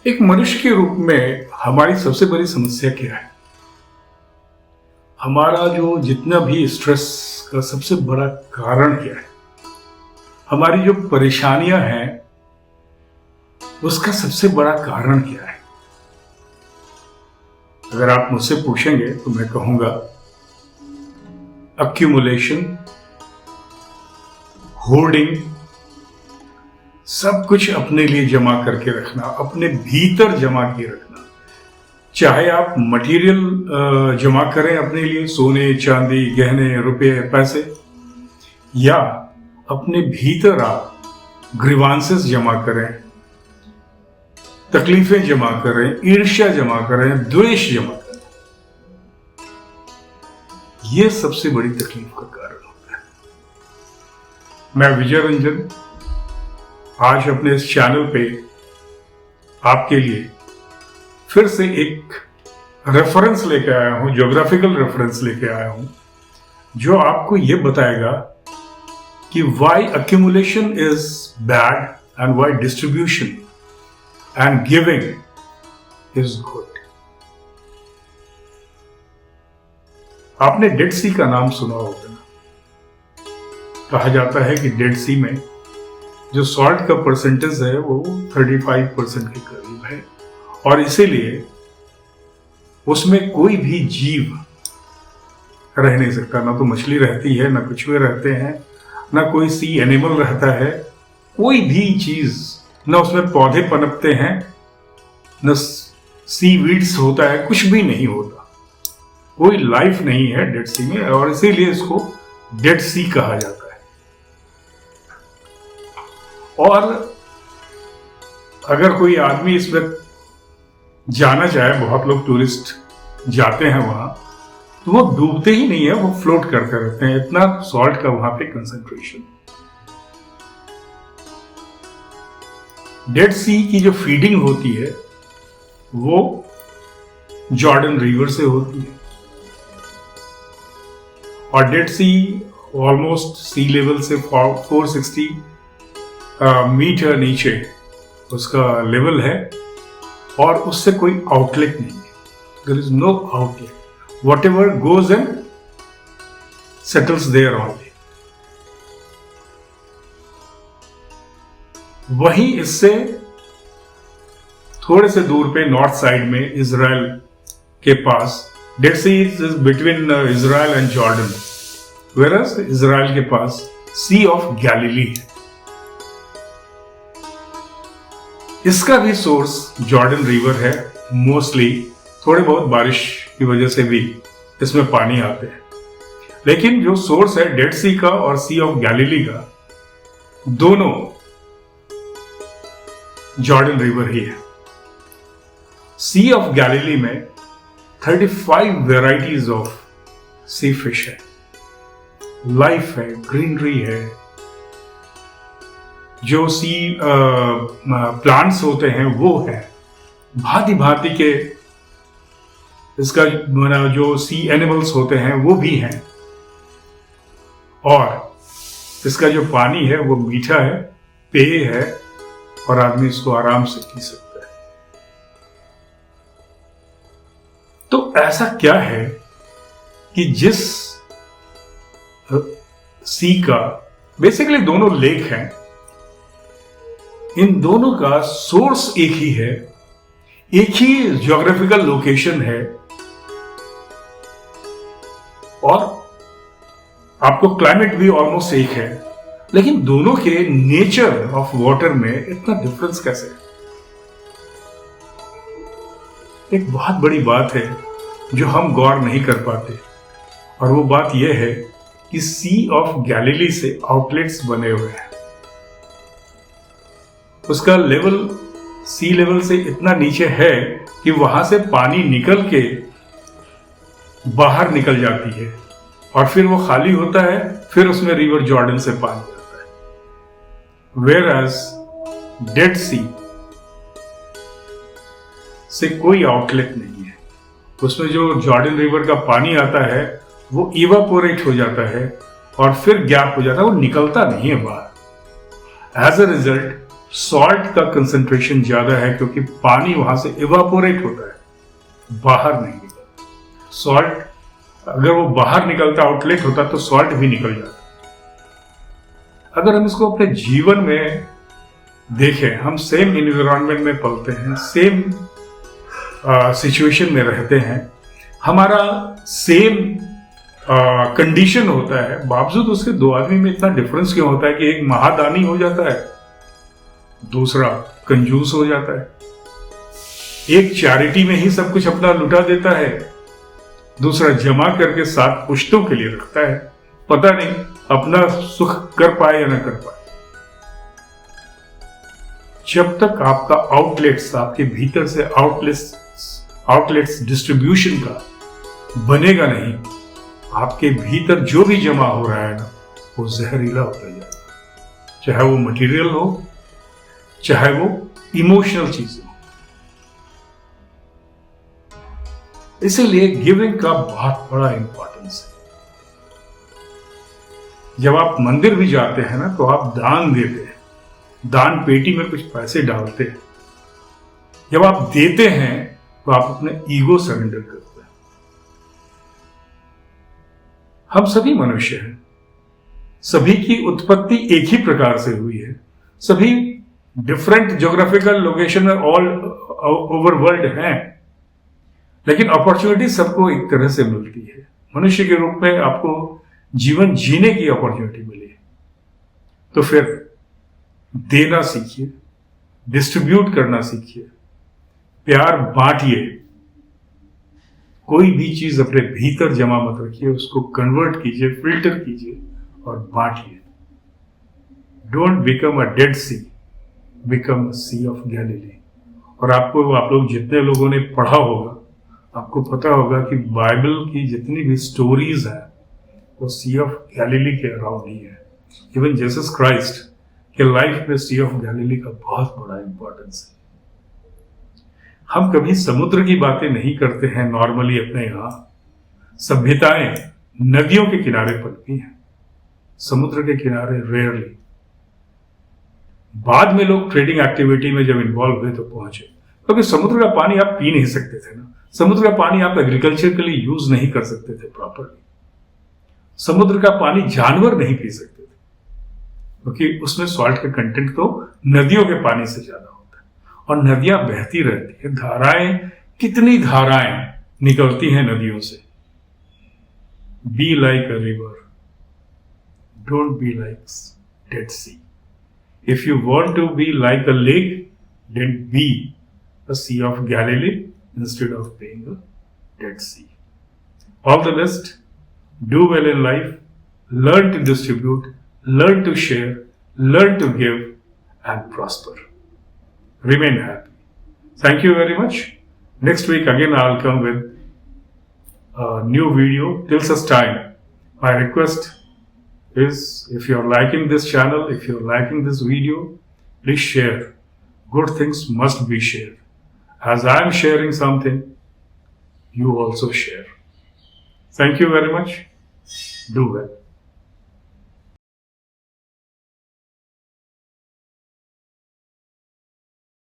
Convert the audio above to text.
एक मनुष्य के रूप में हमारी सबसे बड़ी समस्या क्या है? हमारा जो जितना भी स्ट्रेस का सबसे बड़ा कारण क्या है? हमारी जो परेशानियां हैं उसका सबसे बड़ा कारण क्या है? अगर आप मुझसे पूछेंगे तो मैं कहूंगा अक्यूमुलेशन, होर्डिंग, सब कुछ अपने लिए जमा करके रखना, अपने भीतर जमा किए रखना। चाहे आप मटेरियल जमा करें अपने लिए, सोने चांदी गहने रुपए पैसे, या अपने भीतर आप ग्रीवांसेस जमा करें, तकलीफें जमा करें, ईर्ष्या जमा करें, द्वेष जमा करें। यह सबसे बड़ी तकलीफ का कारण होता है। मैं विजय रंजन आज अपने इस चैनल पे आपके लिए फिर से एक रेफरेंस लेके आया हूं, ज्योग्राफिकल रेफरेंस लेके आया हूं, जो आपको यह बताएगा कि why accumulation is bad and why distribution and giving is good. आपने डेड सी का नाम सुना होगा ना? कहा जाता है कि डेड सी में जो सॉल्ट का परसेंटेज है वो 35% के करीब है, और इसीलिए उसमें कोई भी जीव रह नहीं सकता। ना तो मछली रहती है, ना कछुए रहते हैं, ना कोई सी एनिमल रहता है, कोई भी चीज, ना उसमें पौधे पनपते हैं, ना सी वीड्स होता है, कुछ भी नहीं होता। कोई लाइफ नहीं है डेड सी में, और इसीलिए इसको डेड सी कहा जाता है। और अगर कोई आदमी इसमें जाना चाहे, बहुत लोग टूरिस्ट जाते हैं वहां, तो वो डूबते ही नहीं है, वो फ्लोट करते रहते हैं, इतना सॉल्ट का वहां पे कंसंट्रेशन। डेड सी की जो फीडिंग होती है वो जॉर्डन रिवर से होती है, और डेड सी ऑलमोस्ट सी लेवल से 460 मीटर नीचे उसका लेवल है, और उससे कोई आउटलेट नहीं है। There is no outlet, whatever goes and settles there only. वहीं इससे थोड़े से दूर पे नॉर्थ साइड में इजराइल के पास Dead Sea is between Israel and Jordan, whereas Israel के पास सी ऑफ गैलीली है। इसका भी सोर्स जॉर्डन रिवर है। मोस्टली थोड़े बहुत बारिश की वजह से भी इसमें पानी आते हैं, लेकिन जो सोर्स है डेड सी का और सी ऑफ गैलीली का, दोनों जॉर्डन रिवर ही है। सी ऑफ गैलीली में 35 वेराइटीज ऑफ सी फिश है, लाइफ है, ग्रीनरी है। जो सी प्लांट्स होते हैं वो है, भांति भांति के इसका जो सी एनिमल्स होते हैं वो भी हैं, और इसका जो पानी है वो मीठा है, पेय है, और आदमी इसको आराम से पी सकता है। तो ऐसा क्या है कि जिस सी का, बेसिकली दोनों लेक हैं, इन दोनों का सोर्स एक ही है, एक ही ज्योग्राफिकल लोकेशन है, और आपको क्लाइमेट भी ऑलमोस्ट एक है, लेकिन दोनों के नेचर ऑफ वाटर में इतना डिफरेंस कैसे है? एक बहुत बड़ी बात है जो हम गौर नहीं कर पाते, और वो बात यह है कि सी ऑफ गैलीली से आउटलेट्स बने हुए हैं। उसका लेवल सी लेवल से इतना नीचे है कि वहां से पानी निकल के बाहर निकल जाती है, और फिर वो खाली होता है, फिर उसमें रिवर जॉर्डन से पानी आता है। वेयर एज डेड सी से कोई आउटलेट नहीं है, उसमें जो जॉर्डन रिवर का पानी आता है वो इवापोरेट हो जाता है, और फिर गैप हो जाता है, वो निकलता नहीं है बाहर। एज अ रिजल्ट सॉल्ट का कंसंट्रेशन ज्यादा है क्योंकि पानी वहां से इवापोरेट होता है, बाहर नहीं निकलता। सॉल्ट अगर वो बाहर निकलता, आउटलेट होता, तो सॉल्ट भी निकल जाता। अगर हम इसको अपने जीवन में देखें, हम सेम इन्वायरमेंट में पलते हैं, सेम सिचुएशन में रहते हैं, हमारा सेम कंडीशन होता है, बावजूद उसके दो आदमी में इतना डिफरेंस क्यों होता है कि एक महादानी हो जाता है, दूसरा कंजूस हो जाता है। एक चैरिटी में ही सब कुछ अपना लुटा देता है, दूसरा जमा करके 7 पुश्तों के लिए रखता है, पता नहीं अपना सुख कर पाए या ना कर पाए। जब तक आपका आउटलेट्स, आपके भीतर से आउटलेट्स डिस्ट्रीब्यूशन का बनेगा नहीं, आपके भीतर जो भी जमा हो रहा है ना, वो जहरीला होता जाएगा। चाहे वो मटेरियल हो, चाहे वो इमोशनल चीजें हो। इसीलिए गिविंग का बहुत बड़ा इंपॉर्टेंस है। जब आप मंदिर भी जाते हैं ना, तो आप दान देते हैं, दान पेटी में कुछ पैसे डालते हैं। जब आप देते हैं तो आप अपने ईगो सरेंडर करते हैं। हम सभी मनुष्य हैं, सभी की उत्पत्ति एक ही प्रकार से हुई है, सभी डिफरेंट ज्योग्राफिकल लोकेशन में ऑल ओवर वर्ल्ड हैं, लेकिन अपॉर्चुनिटी सबको एक तरह से मिलती है। मनुष्य के रूप में आपको जीवन जीने की अपॉर्चुनिटी मिली है, तो फिर देना सीखिए, डिस्ट्रीब्यूट करना सीखिए, प्यार बांटिए। कोई भी चीज अपने भीतर जमा मत रखिए, उसको कन्वर्ट कीजिए, फिल्टर कीजिए और बांटिए। Don't become a Dead Sea, become a Sea of Galilee. और आप लोग जितने लोगों ने पढ़ा होगा, आपको पता होगा कि बाइबल की जितनी भी स्टोरीज हैं वो सी ऑफ गैलिली के अराउंड ही है। इवन जीसस क्राइस्ट के लाइफ में सी ऑफ गैलिली का बहुत बड़ा इंपॉर्टेंस है। हम कभी समुद्र की बातें नहीं करते हैं नॉर्मली अपने यहां। सभ्यताएं नदियों के किनारे पलती हैं, समुद्र के किनारे रेयरली। बाद में लोग ट्रेडिंग एक्टिविटी में जब इन्वॉल्व हुए तो पहुंचे, क्योंकि समुद्र का पानी आप पी नहीं सकते थे ना, समुद्र का पानी आप एग्रीकल्चर के लिए यूज नहीं कर सकते थे प्रॉपरली। समुद्र का पानी जानवर नहीं पी सकते थे, क्योंकि उसमें सॉल्ट का कंटेंट तो नदियों के पानी से ज्यादा होता है। और नदियां बहती रहती है, धाराएं, कितनी धाराएं निकलती हैं नदियों से। Be like a river, don't be like Dead Sea. If you want to be like a lake, then be a Sea of Galilee instead of being a Dead Sea. All the best. Do well in life. Learn to distribute. Learn to share. Learn to give and prosper. Remain happy. Thank you very much. Next week again I'll come with a new video. Till such time, my request is, if you're liking this channel, if you're liking this video, please share. Good things must be shared. As I am sharing something, you also share. Thank you very much. Do well.